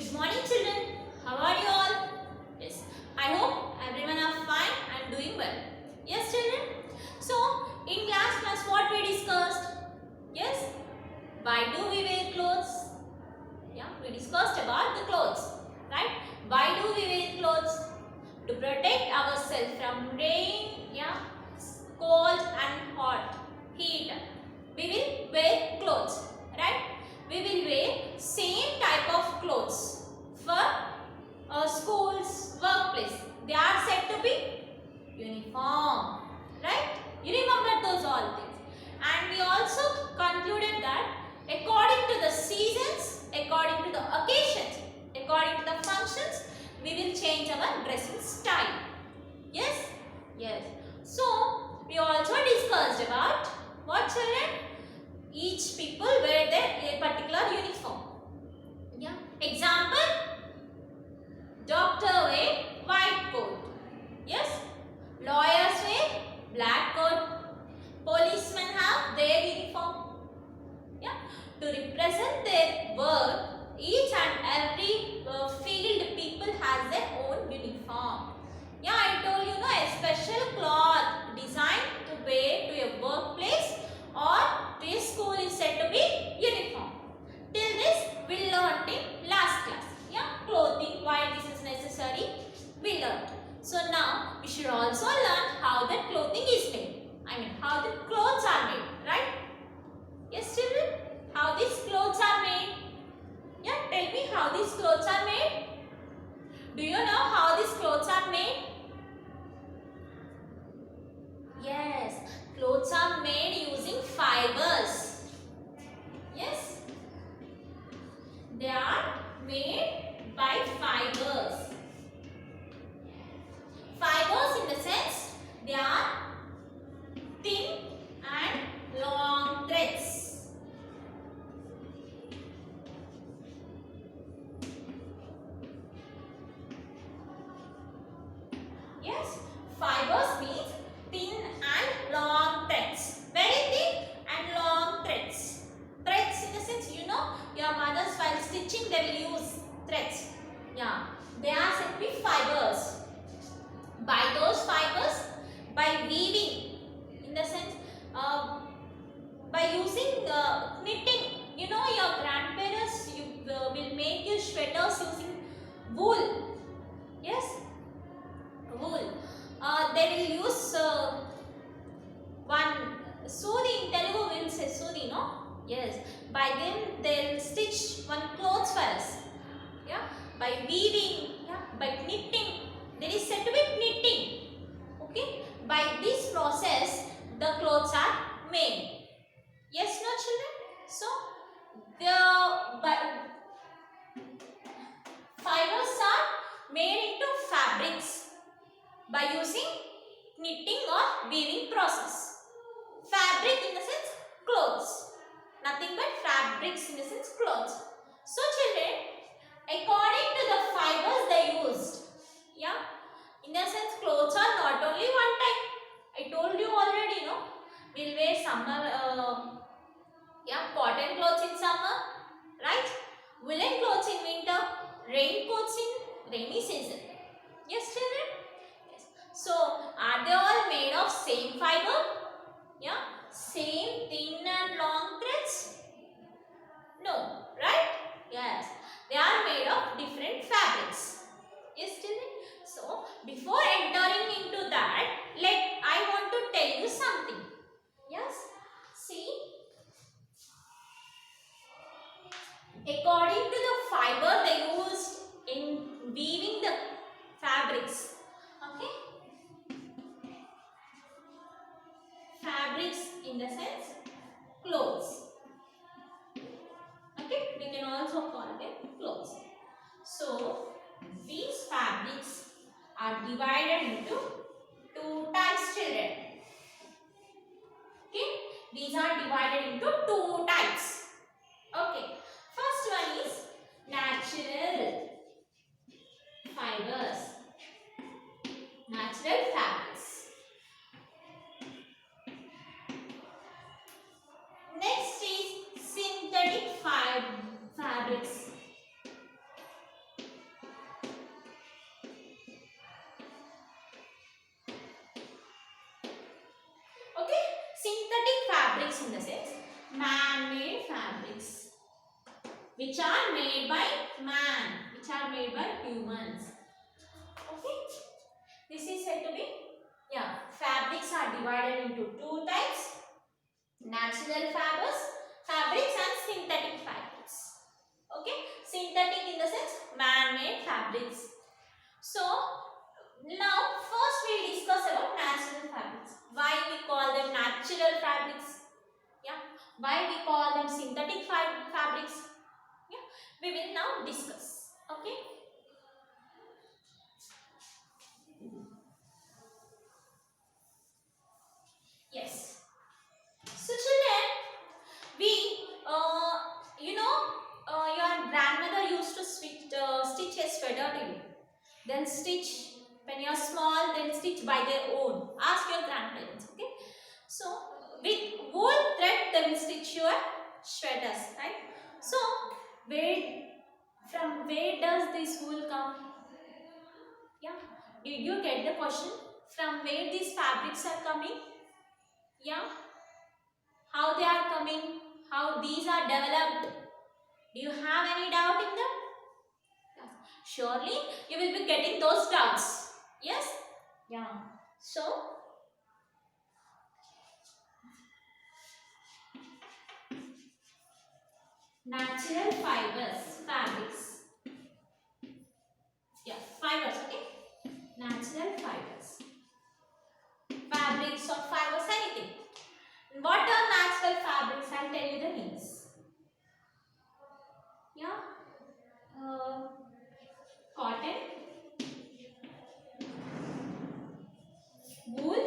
Good morning children. How are you all? Yes, I hope everyone are fine and doing well. Yes children. So in class what we discussed? Yes, why do we wear clothes? Yeah, we discussed about the clothes, right? Why do we wear clothes? To protect ourselves from rain, yeah, cold and hot, heat. We will wear clothes, right? We will wear same type of clothes for schools, workplace. They are said to be uniform, right? You remember those all things. And we also concluded that according to the seasons, according to the occasions, according to the functions, we will change our dressing style. Yes? Yes. So, we also discussed about what children? Each people wear their particular uniform. Yeah. Example, doctor wear white coat. Yes. Lawyers wear black coat. Policemen have their uniform. Yeah. To represent their work, each and every field people has their own uniform. Yeah, I told you, a special cloth designed to wear to your workplace or to your school is said to be uniform. Till this we learnt in last class. Yeah, clothing, why this is necessary, we learnt. So now we should also learn how the clothing is made. I mean how the clothes are made, right? Yes children, how these clothes are made? Yeah, tell me how these clothes are made. Do you know how these clothes are made? Yes, clothes are made using fibers. Yes, they are made by fibers. Fibers in the sense they are thin and long threads. Yes, fibers means thin and long threads. Very thin and long threads. Threads in the sense, your mothers while stitching they will use threads. Yeah, they are said to be fibers. By those fibers, by weaving, in the sense, by using knitting. Your grandparents will make you sweaters using wool. Yes, wool. They will use one sudi. In Telugu we will say sudi, no? Yes. By them they will stitch one clothes for us. Yeah. By weaving, yeah. By knitting, there is said to be knitting. Okay. By this process, the clothes are made. Yes, no children. So the fibers are made into fabrics by using knitting or weaving process. Fabric in the sense clothes. Nothing but fabrics in the sense clothes. So children, according to the fibers they used, yeah, in the sense clothes are not only one type. I told you already, we'll wear summer, cotton clothes in summer, right? Woolen clothes in winter, raincoats in rainy season. Yes children? Yes. So are they all made of same fiber? Yeah, same thin and long threads? No, right? Yes, they are made of different fabrics. Yes children? So before entering into that, I want to tell you something. Yes, see, according to the fiber they used in weaving the fabrics, okay, fabrics in the sense clothes, okay, we can also call them clothes. So these fabrics are divided into two types children. Okay, these are divided into two types. Okay, first one is natural fibers, natural fabrics. Next is synthetic fabrics. in the sense man-made fabrics, which are made by man, which are made by humans. Okay, this is said to be, yeah, fabrics are divided into two types: natural fabrics and synthetic fabrics. Okay, synthetic in the sense man-made fabrics. So now first we discuss about natural fabrics. Why we call them natural fabrics? Yeah, why we call them synthetic fabrics? Yeah, we will now discuss. Okay. Yes. So children, we your grandmother used to stitch a sweater to you. Then stitch when you are small. Then stitch by their own. Ask your grandparents. Okay. So with wool thread they will stitch your sweaters, right? So from where does this wool come? Yeah. Did you get the question? From where these fabrics are coming? Yeah. How they are coming? How these are developed? Do you have any doubt in that? Yeah. Surely you will be getting those doubts. Yes? Yeah. So natural fabrics. Yeah, fibers, okay? Natural fibers. Fabrics or fibers, anything. What are natural fabrics? I'll tell you the names. Yeah. Cotton, wool,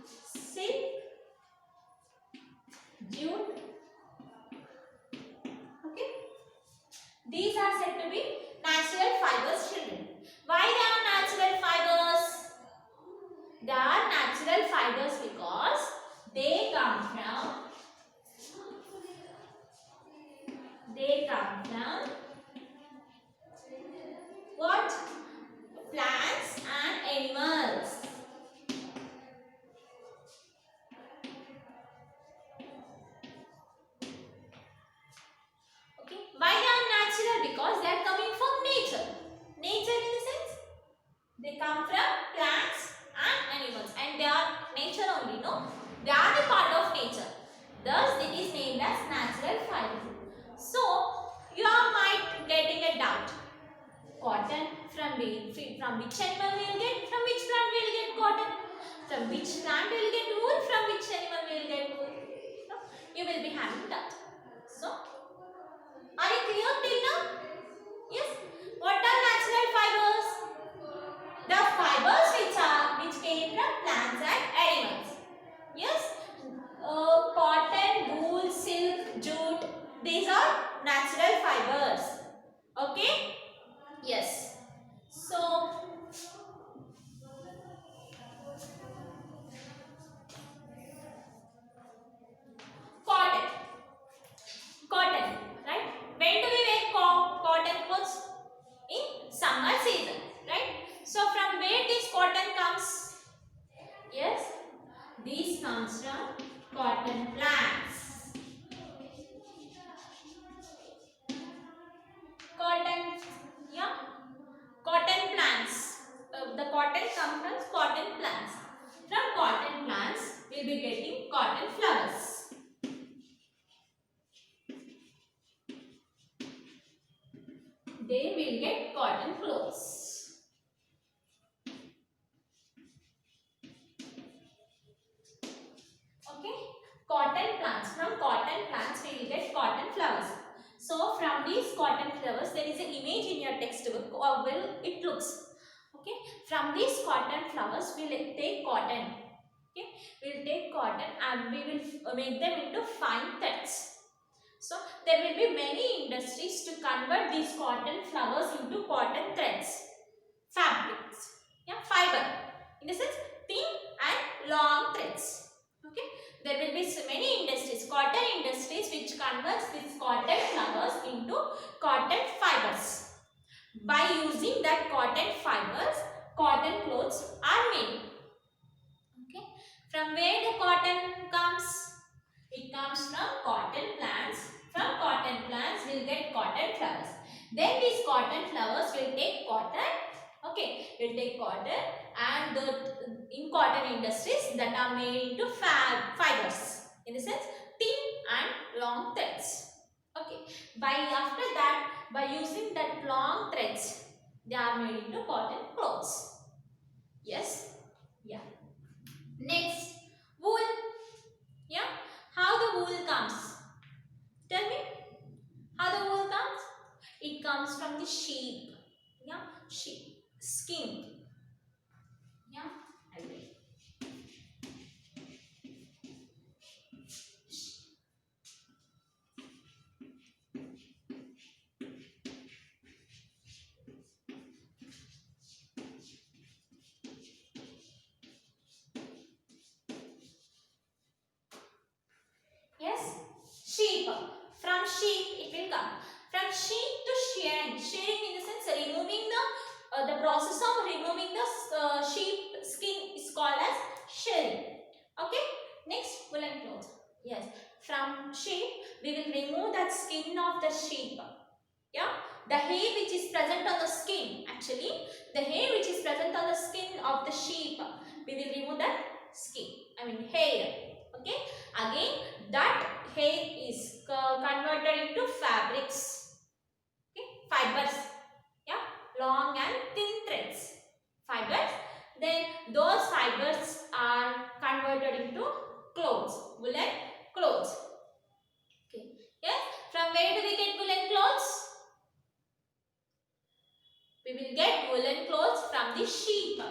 silk, jute. Okay. These are said to be natural fibers, children. Why they are natural fibers? They are natural fibers because they come from what? Plants and animals. Okay. Why they are natural? Because they are coming from nature. Nature in the sense they come from plants and animals, and they are nature only. No, they are the part of nature. Thus, it is named as natural fiber. So, you are might getting a doubt. Cotton from which animal we will get? From which plant we will get cotton? From which plant we will get wool? From which animal we will get wool? No? You will be having that. So, are you clear till now? Yes. What are natural fibers? The fibers which came from plants and animals. Yes. Cotton, wool, silk, jute. These are natural fibers. Okay. Yes. So, cotton. Cotton, right? When do we wear cotton clothes? In summer season, right? So, from where this cotton comes? Yes, this comes from cotton plants. Cotton, yeah, cotton plants. The cotton comes from cotton plants. From cotton plants, we will be getting cotton flowers. They will get cotton clothes. Okay, cotton plants. From cotton plants, we will get cotton flowers. So, from these cotton flowers, there is an image in your textbook. Or well, it looks. Okay, from these cotton flowers, we will take cotton. Okay, we will take cotton and we will make them into fine threads. So, there will be many industries to convert these cotton flowers into cotton threads, fabrics, yeah, fiber. In the sense, thin and long threads. Okay, there will be so many industries, cotton industries, which converts these cotton flowers into cotton fibers. By using that cotton fibers, cotton clothes are made. Okay, From where the cotton comes? It comes from cotton plants. From cotton plants we'll get cotton flowers. Then these cotton flowers will take cotton. Okay, will take cotton, and in cotton industries that are made into fibers. In the sense, thin and long threads. Okay, after that, by using that long threads, they are made into cotton clothes. Yes, yeah. Next, wool. Yeah, how the wool comes? Tell me, how the wool comes? It comes from the sheep. Yeah, sheep skin. Yeah, I will. Yes, sheep. From sheep it will come. From sheep to shearing. Shearing in the sense removing the process of removing the sheep skin is called as shearing. Okay. Next, woolen cloth. Yes. From sheep we will remove that skin of the sheep. Yeah. The hair which is present on the skin. Actually, the hair which is present on the skin of the sheep, we will remove that skin. I mean hair. Okay. Again, that hair is converted into fabrics. Okay. Fibers. Yeah. Long and thin threads. Fibers. Then those fibers are converted into clothes. Woolen clothes. Okay. Yes. From where do we get woolen clothes? We will get woolen clothes from the sheep.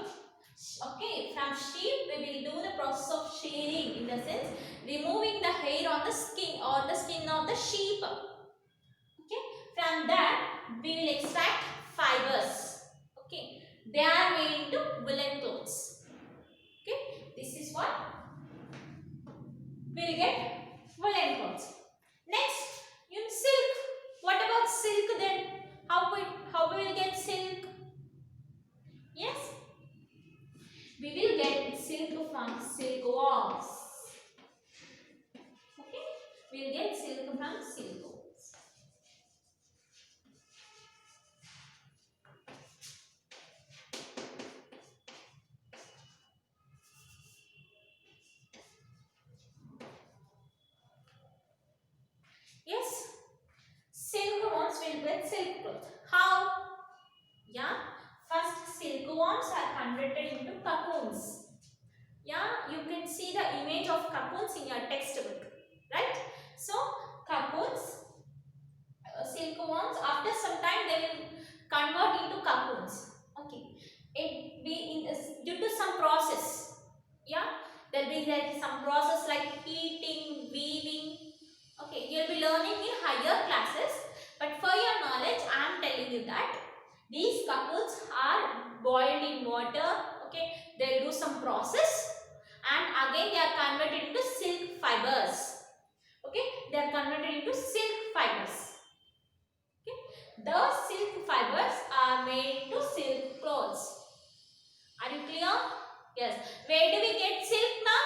Okay, from sheep we will do the process of shearing, in the sense removing the hair on the skin or the skin of the sheep. Okay, from that we will extract fibers. Okay, they are made into woolen clothes. Okay, this is what we will get woolen clothes. Next, silk. What about silk then? How we will get silk? Yes, we will get silk from silkworms. Okay, we will get silk from silkworms. Yes, silkworms will get silk cloth. How? Yeah, first silkworms are converted into cocoons. Yeah, you can see the image of cocoons in your textbook, right? So, cocoons, silkworms, after some time they will convert into cocoons. Okay, it be due to some process. Yeah, there will be like some process like heating, weaving. Okay, you'll be learning in higher classes, but for your knowledge, I am telling you that these cocoons are boiled in water. Okay, they'll do some process, and again they are converted into silk fibers. Okay, they are converted into silk fibers. Okay, the silk fibers are made into silk clothes. Are you clear? Yes. Where do we get silk now?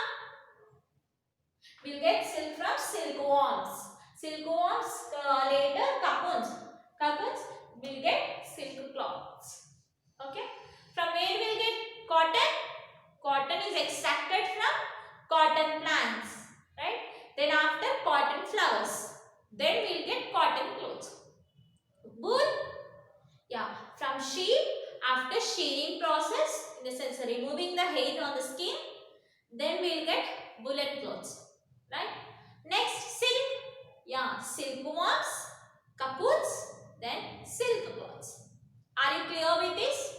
We'll get silk from silkworms. Silkworms, later cocoons. Cocoons will get silk cloths. Okay. From where we'll get cotton? Cotton is extracted from cotton plants. Right. Then after cotton flowers. Then we'll get cotton clothes. Wool. Yeah. From sheep, after shearing process, in the sense removing the hair on the skin, then we'll get woolen clothes. Right. Next, silk. Yeah, silkworms, cocoons, then silk cloths. Are you clear with this?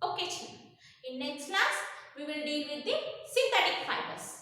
Okay, children. In next class, we will deal with the synthetic fibers.